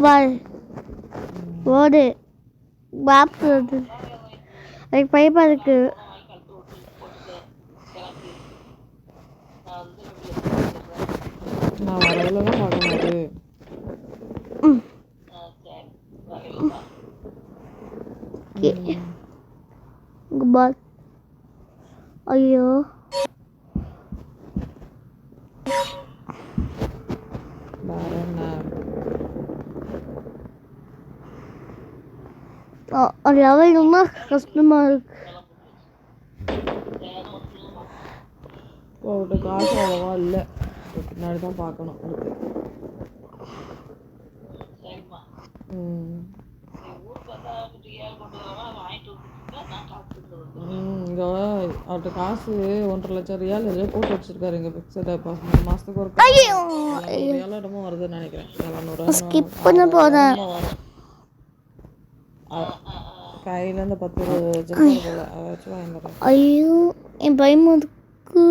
பாரு ஓடு பாப் வருது எனக்கு பயமா இருக்கு. நான் வரதுல தான் பார்க்கணும் அது. பால் ஐயோ வேற என்ன? லெவல் ரொம்ப கஷ்டமா இருக்கு. அவர்கிட்ட காசு அவ்வளவா இல்லை, பின்னாடி தான் பார்க்கணும். இங்கே அவர்கிட்ட காசு 1.5 லட்சம் ரியால் எதிலே போட்டு வச்சிருக்காரு. இங்கே ஃபிக்ஸடாக இப்போ 3 மாதத்துக்கு ஒரு ரியால் இடமோ வருதுன்னு நினைக்கிறேன். 700 கையில் இந்த 10 லட்சம் போல அதை வச்சு வாங்கிடுறேன். ஐயோ என் பயமா இருக்கு.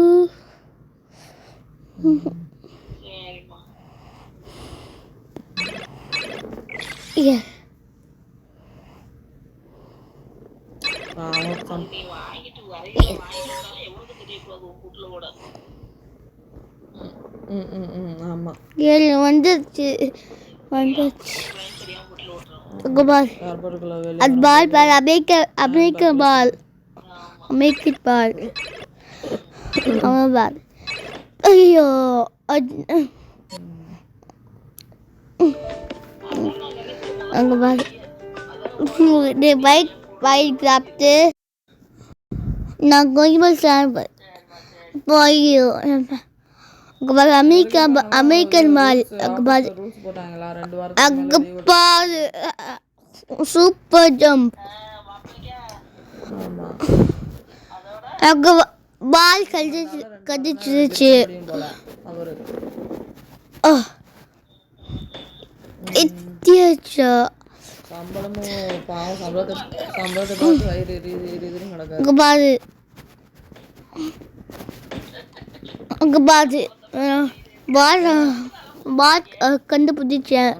ஆமாம் வந்துருச்சு அது பால் பால் அமெரிக்கன் பால் அவன் பால். ஐயோ அங்கே பால் பைக் சாப்பிட்டு நான் கொஞ்சம் போய் அமெரிக்கன் மால் அங்கப்பால் சூப்பர் ஜம்ப் அங்க பால் கடிச்சிருச்சு. அங்க பாரு பால் கண்டுபிடிச்சேன்.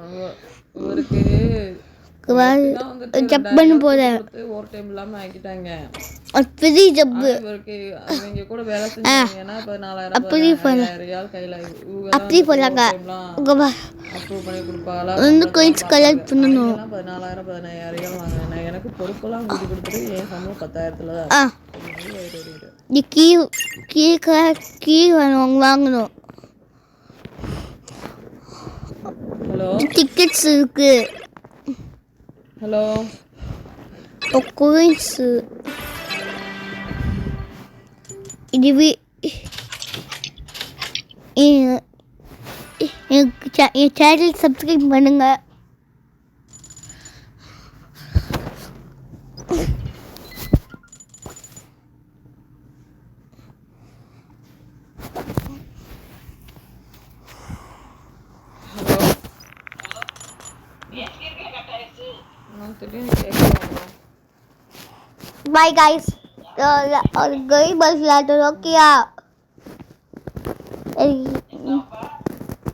ஜப் பண்ண போறேன் ஒரு டைம் இல்லாமல் ஆக்கிட்டாங்க. பெரிய ஜப்பு இவங்க கூட வேலை செஞ்சாங்கன்னா 14,000 அப்படி போலாங்க. அப்ரூவ் பண்ணி கொடுப்பாங்களா? கொஞ்சம் கலெக்ட் பண்ணணும். 14,000 15,000 வாங்கினேன். எனக்கு பொறுப்பெல்லாம் கூட்டி கொடுத்துட்டு என் சம்பளம் 10,000 தான். கீ வாங்கணும். ஹலோ டிக்கெட்ஸ் இருக்கு. ஹலோ கோயின்ஸ் இது என் சேனல் சப்ஸ்கிரைப் பண்ணுங்க. Bye guys. Going bus later. Okay.